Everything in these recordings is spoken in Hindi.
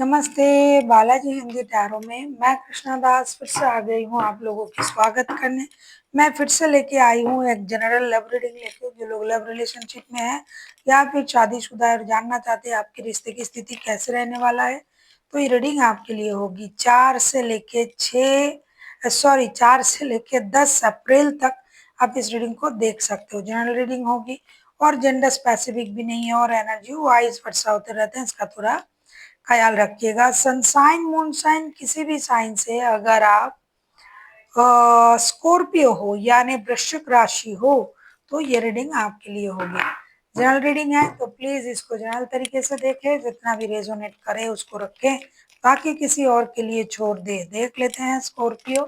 नमस्ते बालाजी हिंदी टैरो में मैं कृष्णा दास फिर से आ गई हूँ आप लोगों की स्वागत करने। मैं फिर से लेके आई हूँ एक जनरल लव रीडिंग लेके। जो लोग लव रिलेशनशिप में है या फिर शादीशुदा है और जानना चाहते हैं आपके रिश्ते की स्थिति कैसे रहने वाला है, तो ये रीडिंग आपके लिए होगी 4 से लेके 10 अप्रैल तक। आप इस रीडिंग को देख सकते हो। जनरल रीडिंग होगी और जेंडर स्पेसिफिक भी नहीं है और एनर्जी वाइज वर्षा होते रहते हैं, इसका थोड़ा ख्याल रखिएगा। सनसाइन मूनसाइन किसी भी साइन से अगर आप स्कॉर्पियो हो यानी वृश्चिक राशि हो तो ये रीडिंग आपके लिए होगी। जनरल रीडिंग है तो प्लीज इसको जनरल तरीके से देखें, जितना भी रेजोनेट करे उसको रखें, बाकी किसी और के लिए छोड़ दे। देख लेते हैं स्कॉर्पियो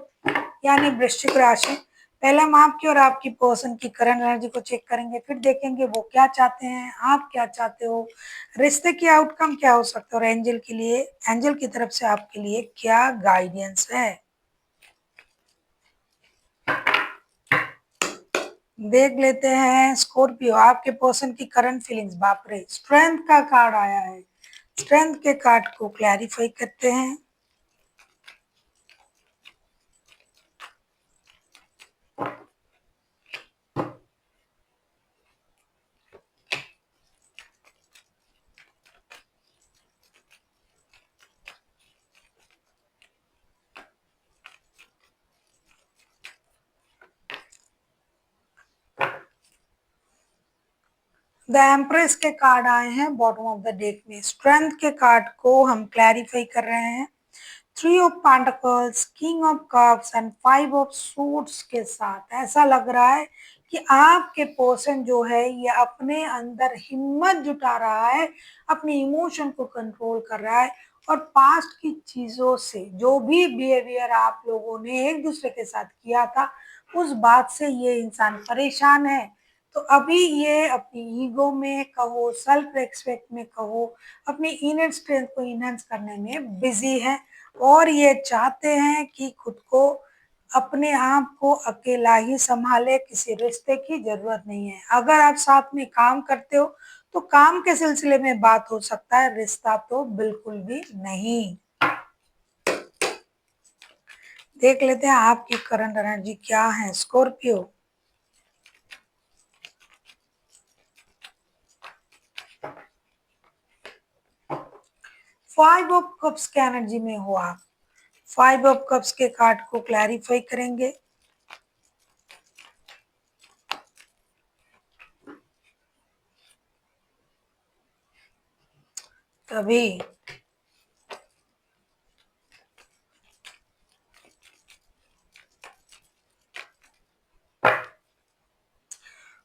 यानी वृश्चिक राशि। पहले हम आपकी और आपकी पर्सन की करंट एनर्जी को चेक करेंगे, फिर देखेंगे वो क्या चाहते हैं, आप क्या चाहते हो, रिश्ते की आउटकम क्या हो सकता है और एंजल के लिए, एंजल की तरफ से आपके लिए क्या गाइडेंस है। देख लेते हैं स्कॉर्पियो आपके पर्सन की करंट फीलिंग्स। बाप रे, स्ट्रेंथ का कार्ड आया है। स्ट्रेंथ के कार्ड को क्लैरिफाई करते हैं। द एम्प्रेस के कार्ड आए हैं बॉटम ऑफ द डेक में। स्ट्रेंथ के कार्ड को हम क्लैरिफाई कर रहे हैं 3 of pentacles, king of cups and 5 of suits के साथ। ऐसा लग रहा है कि आपके पर्सन जो है ये अपने अंदर हिम्मत जुटा रहा है, अपने इमोशन को कंट्रोल कर रहा है और पास्ट की चीजों से जो भी बिहेवियर आप लोगों ने एक दूसरे के साथ किया था उस बात से ये इंसान परेशान है। तो अभी ये अपनी ईगो में कहो, सेल्फ रेस्पेक्ट में कहो, अपनी इनर स्ट्रेंथ को इनहेंस करने में बिजी है और ये चाहते हैं कि खुद को, अपने आप को अकेला ही संभाले, किसी रिश्ते की जरूरत नहीं है। अगर आप साथ में काम करते हो तो काम के सिलसिले में बात हो सकता है, रिश्ता तो बिल्कुल भी नहीं। देख लेते हैं आपकी करंट एनर्जी क्या है स्कॉर्पियो। 5 ऑफ कप्स के एनर्जी में हो आप। 5 ऑफ कप्स के कार्ड को क्लैरिफाई करेंगे। तभी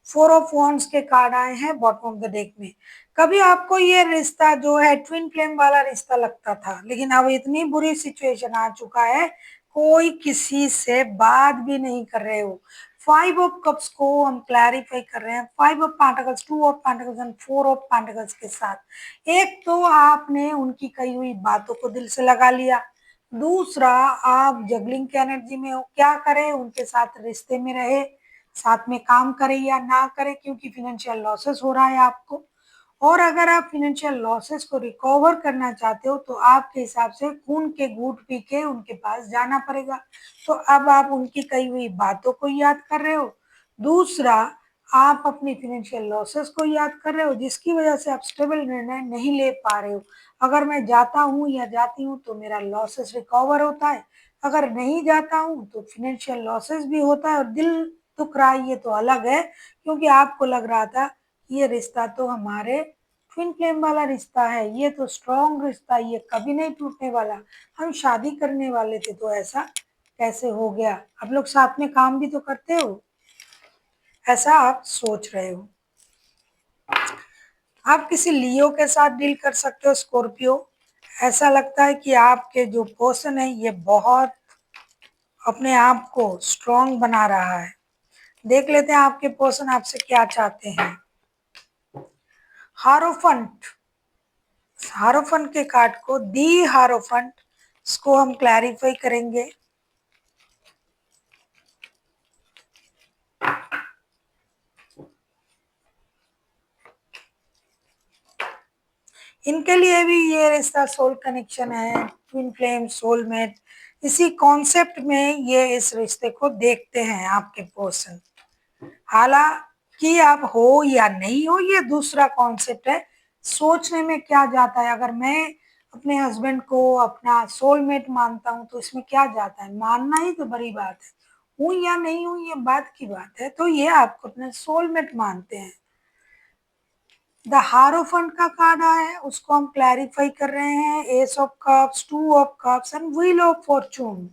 4 ऑफ वॉन्ड्स के कार्ड आए हैं बॉटम ऑफ द डेक में। कभी आपको ये रिश्ता जो है ट्विन फ्लेम वाला रिश्ता लगता था, लेकिन अब इतनी बुरी सिचुएशन आ चुका है कोई किसी से बात भी नहीं कर रहे हो। 5 ऑफ कप्स को हम क्लैरिफाई कर रहे हैं 5 of pentacles, 2 of pentacles and 4 of pentacles के साथ। एक तो आपने उनकी कही हुई बातों को दिल से लगा लिया, दूसरा आप जगलिंग की एनर्जी में हो। क्या करें, उनके साथ रिश्ते में रहे, साथ में काम करें या ना करें, क्योंकि फिनेंशियल लॉसेस हो रहा है आपको। और अगर आप फिनेंशियल लॉसेस को रिकवर करना चाहते हो तो आपके हिसाब से खून के घूंट पी के उनके पास जाना पड़ेगा। तो अब आप उनकी कही हुई बातों को याद कर रहे हो, दूसरा आप अपनी फिनेंशियल लॉसेस को याद कर रहे हो, जिसकी वजह से आप स्टेबल निर्णय नहीं ले पा रहे हो। अगर मैं जाता हूँ या जाती हूँ तो मेरा लॉसेस रिकवर होता है, अगर नहीं जाता हूँ तो फिनेंशियल लॉसेस भी होता है और दिल दुख रहा है। ये तो अलग है, क्योंकि आपको लग रहा था ये रिश्ता तो हमारे ट्विन फ्लेम वाला रिश्ता है, ये तो स्ट्रॉन्ग रिश्ता है, ये कभी नहीं टूटने वाला, हम शादी करने वाले थे, तो ऐसा कैसे हो गया। आप लोग साथ में काम भी तो करते हो, ऐसा आप सोच रहे हो। आप किसी लियो के साथ डील कर सकते हो स्कॉर्पियो। ऐसा लगता है कि आपके जो पर्सन है ये बहुत अपने आप को स्ट्रॉन्ग बना रहा है। देख लेते हैं आपके पर्सन आपसे क्या चाहते हैं। हारोफंट, हारोफंट के कार्ड को, दी हारोफंट, इसको हम क्लैरिफाई करेंगे। इनके लिए भी ये रिश्ता सोल कनेक्शन है, ट्विन फ्लेम, सोलमेट, इसी कॉन्सेप्ट में ये इस रिश्ते को देखते हैं आपके पर्सन। हालांकि आप हो या नहीं हो ये दूसरा कॉन्सेप्ट है, सोचने में क्या जाता है। अगर मैं अपने हस्बैंड को अपना सोलमेट मानता हूँ तो इसमें क्या जाता है, मानना ही तो बड़ी बात है। हूँ या नहीं हूँ ये बात की बात है, तो ये आपको अपना सोलमेट मानते हैं। द हारोफंट का कार्ड आया है, उसको हम क्लैरिफाई कर रहे हैं। S of cups, two of cups and wheel of Fortune.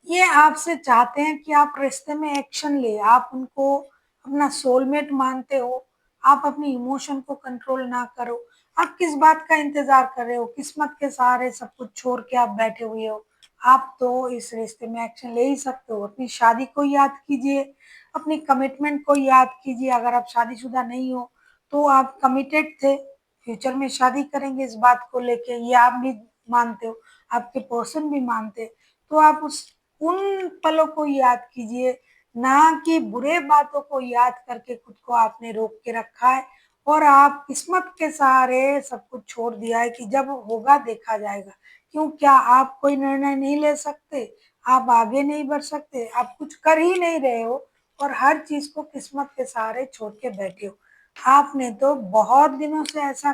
ये आपसे चाहते हैं कि आप रिश्ते में एक्शन ले, आप उनको अपना सोलमेट मानते हो, आप अपनी इमोशन को कंट्रोल ना करो। आप किस बात का इंतजार कर रहे हो, किस्मत के सहारे सब कुछ छोड़ के आप बैठे हुए हो। आप तो इस रिश्ते में एक्शन ले ही सकते हो। अपनी शादी को याद कीजिए, अपनी कमिटमेंट को याद कीजिए। अगर आप शादीशुदा नहीं हो तो आप कमिटेड थे, फ्यूचर में शादी करेंगे इस बात को लेके, ये आप भी मानते हो, आपके पर्सन भी मानते। तो आप उस उन पलों को याद कीजिए, ना कि बुरे बातों को याद करके खुद को आपने रोक के रखा है और आप किस्मत के सहारे सब कुछ छोड़ दिया है कि जब होगा देखा जाएगा। क्यों, क्या आप कोई निर्णय नहीं ले सकते, आप आगे नहीं बढ़ सकते, आप कुछ कर ही नहीं रहे हो और हर चीज को किस्मत के सहारे छोड़ के बैठे हो। आपने तो बहुत दिनों से ऐसा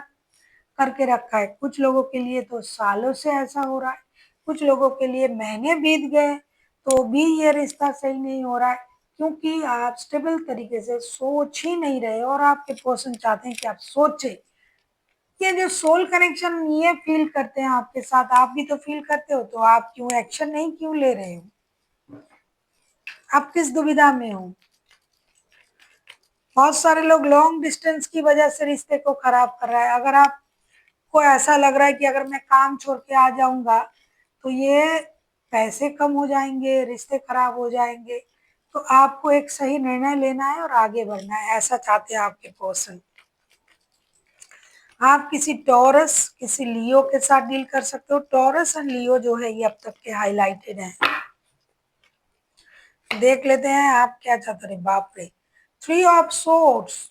करके रखा है, कुछ लोगों के लिए तो सालों से ऐसा हो रहा है, कुछ लोगों के लिए महीने बीत गए तो भी ये रिश्ता सही नहीं हो रहा है, क्योंकि आप स्टेबल तरीके से सोच ही नहीं रहे और आपके पर्सन चाहते हैं कि आप सोचे। ये जो सोल कनेक्शन ये फील करते हैं आपके साथ, आप भी तो फील करते हो, तो आप क्यों एक्शन नहीं क्यों ले रहे हो, आप किस दुविधा में हो। बहुत सारे लोग लॉन्ग डिस्टेंस की वजह से रिश्ते को खराब कर रहा है। अगर आपको ऐसा लग रहा है कि अगर मैं काम छोड़ के आ जाऊंगा तो ये पैसे कम हो जाएंगे, रिश्ते खराब हो जाएंगे, तो आपको एक सही निर्णय लेना है और आगे बढ़ना है, ऐसा चाहते हैं आपके पर्सन। आप किसी टॉरस, किसी लियो के साथ डील कर सकते हो। टॉरस एंड लियो जो है ये अब तक के हाईलाइटेड हैं। देख लेते हैं आप क्या चाहते हैं। बाप रे, 3 ऑफ सोर्ड्स,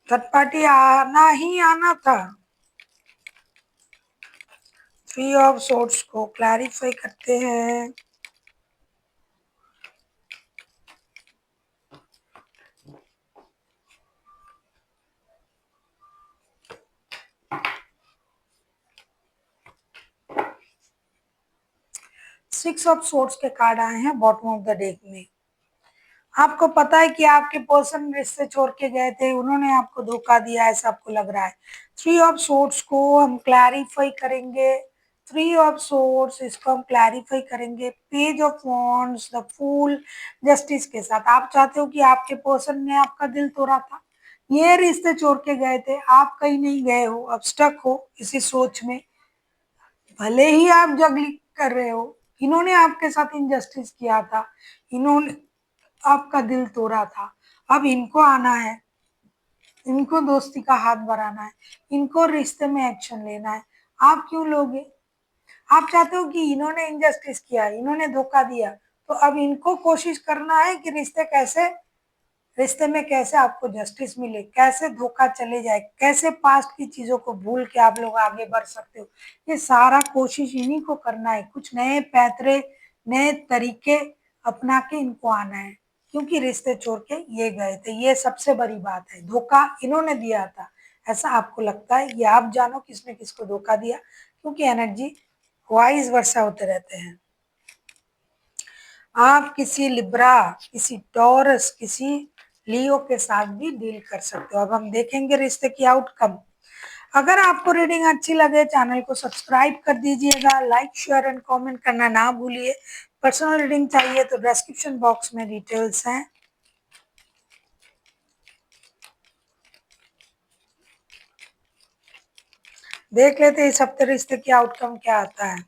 थर्ड पार्टी आना ही आना था। 3 ऑफ सोर्ड्स को क्लैरिफाई करते हैं।6 ऑफ सोर्ड्स के कार्ड आए हैं बॉटम ऑफ द डेक में। आपको पता है कि आपके पर्सन रिश्ते छोड़ के गए थे, उन्होंने आपको धोखा दिया, ऐसा आपको लग रहा है। 3 ऑफ सोर्ड्स को हम क्लैरिफाई करेंगे। 3 ऑफ सोर्ड्स, इसको हम क्लैरिफाई करेंगे page of wands, the fool, justice के साथ। आप चाहते हो कि आपके पर्सन ने आपका दिल तोड़ा था, ये रिश्ते छोड़ के गए थे, आप कहीं नहीं गए हो, अब स्टक हो इसी सोच में। भले ही आप जगलिंग कर रहे हो, इन्होंने आपके साथ इनजस्टिस किया था, इन्होंने आपका दिल तोड़ा था, अब इनको आना है, इनको दोस्ती का हाथ बढ़ाना है, इनको रिश्ते में एक्शन लेना है। आप क्यों लोगे, आप चाहते हो कि इन्होंने इनजस्टिस किया, इन्होंने धोखा दिया, तो अब इनको कोशिश करना है कि रिश्ते में कैसे आपको जस्टिस मिले, कैसे धोखा चले जाए, कैसे पास्ट की चीजों को भूल के आप लोग आगे बढ़ सकते हो। ये सारा कोशिश इन्हीं को करना है, कुछ नए पैतरे, नए तरीके अपना के इनको आना है, क्योंकि रिश्ते छोड़ के ये गए थे। ये सबसे बड़ी बात है, धोखा इन्होंने दिया था, ऐसा आपको लगता है। ये आप जानो किसने किसको धोखा दिया, क्योंकि एनर्जी वाइस वर्षा होते रहते हैं। आप किसी लिब्रा, किसी टॉरस, किसी लियो के साथ भी डील कर सकते हो। अब हम देखेंगे रिश्ते की आउटकम। अगर आपको रीडिंग अच्छी लगे चैनल को सब्सक्राइब कर दीजिएगा, लाइक शेयर एंड कमेंट करना ना भूलिए। पर्सनल रीडिंग चाहिए तो डिस्क्रिप्शन बॉक्स में डिटेल्स हैं। देख लेते हैं इस हफ्ते रिश्ते की आउटकम क्या आता है।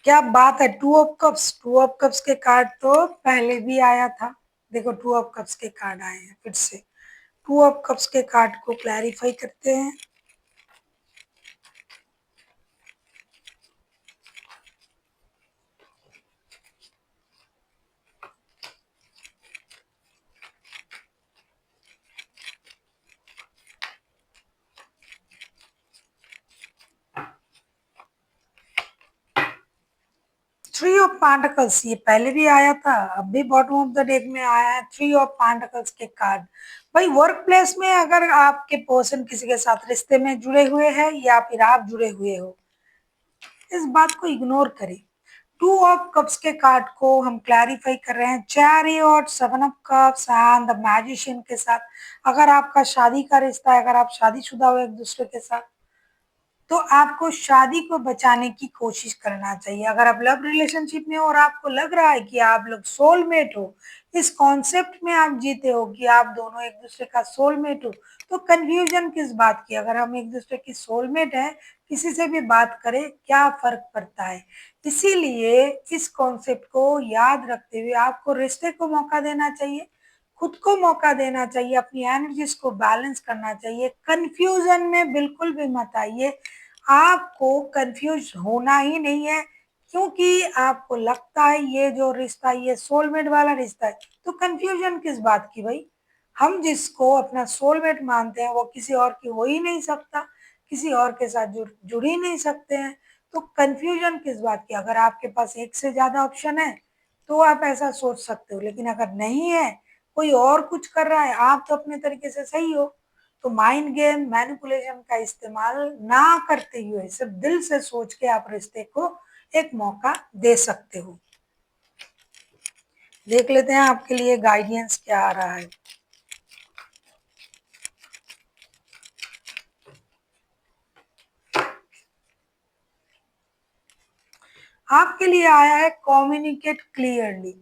क्या बात है, 2 ऑफ कप्स। 2 ऑफ कप्स के कार्ड तो पहले भी आया था। देखो 2 ऑफ कप्स के कार्ड आए हैं फिर से। 2 ऑफ कप्स के कार्ड को क्लैरिफाई करते हैं। थ्री ऑफ पेंटिकल्स ये पहले भी आया था, अब भी बॉटम ऑफ द डेक में आया है थ्री ऑफ पेंटिकल्स के कार्ड। भाई वर्क प्लेस में अगर आपके पर्सन किसी के साथ रिश्ते में जुड़े हुए हैं या फिर आप जुड़े हुए हो, इस बात को इग्नोर करें। टू ऑफ कप्स के कार्ड को हम क्लैरिफाई कर रहे हैं chariot, seven of cups and the magician के साथ। अगर आपका शादी का रिश्ता है, अगर आप शादीशुदा हो एक दूसरे के साथ, तो आपको शादी को बचाने की कोशिश करना चाहिए। अगर आप लव रिलेशनशिप में हो और आपको लग रहा है कि आप लोग सोलमेट हो, इस कॉन्सेप्ट में आप जीते हो कि आप दोनों एक दूसरे का सोलमेट हो, तो कंफ्यूजन किस बात की। अगर हम एक दूसरे की सोलमेट है, किसी से भी बात करें क्या फर्क पड़ता है। इसीलिए इस कॉन्सेप्ट को याद रखते हुए आपको रिश्ते को मौका देना चाहिए, खुद को मौका देना चाहिए, अपनी एनर्जीज को बैलेंस करना चाहिए। कंफ्यूजन में बिल्कुल भी मत आइए, आपको कंफ्यूज होना ही नहीं है, क्योंकि आपको लगता है ये जो रिश्ता ये सोलमेट वाला रिश्ता है, तो कंफ्यूजन किस बात की भाई। हम जिसको अपना सोलमेट मानते हैं वो किसी और की हो ही नहीं सकता, किसी और के साथ जुड़ ही नहीं सकते हैं, तो कंफ्यूजन किस बात की। अगर आपके पास एक से ज्यादा ऑप्शन है तो आप ऐसा सोच सकते हो, लेकिन अगर नहीं है, कोई और कुछ कर रहा है, आप तो अपने तरीके से सही हो, तो माइंड गेम मैनिपुलेशन का इस्तेमाल ना करते हुए सिर्फ दिल से सोच के आप रिश्ते को एक मौका दे सकते हो। देख लेते हैं आपके लिए गाइडेंस क्या आ रहा है। आपके लिए आया है कम्युनिकेट क्लियरली।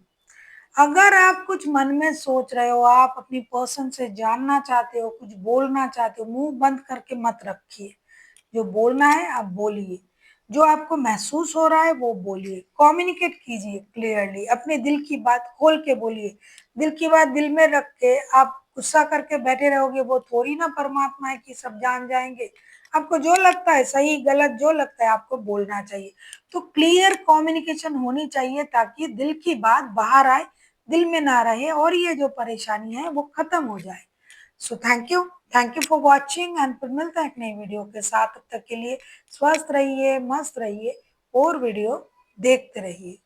अगर आप कुछ मन में सोच रहे हो, आप अपनी पर्सन से जानना चाहते हो, कुछ बोलना चाहते हो, मुंह बंद करके मत रखिए। जो बोलना है आप बोलिए, जो आपको महसूस हो रहा है वो बोलिए, कम्युनिकेट कीजिए क्लियरली, अपने दिल की बात खोल के बोलिए। दिल की बात दिल में रख के आप गुस्सा करके बैठे रहोगे, वो थोड़ी ना परमात्मा है कि सब जान जाएंगे। आपको जो लगता है सही गलत जो लगता है आपको बोलना चाहिए। तो क्लियर कम्युनिकेशन होनी चाहिए ताकि दिल की बात बाहर आए, दिल में ना रहे और ये जो परेशानी है वो खत्म हो जाए। So thank you for watching and फिर मिलते हैं एक नई वीडियो के साथ। तब तक के लिए स्वस्थ रहिए, मस्त रहिए और वीडियो देखते रहिए।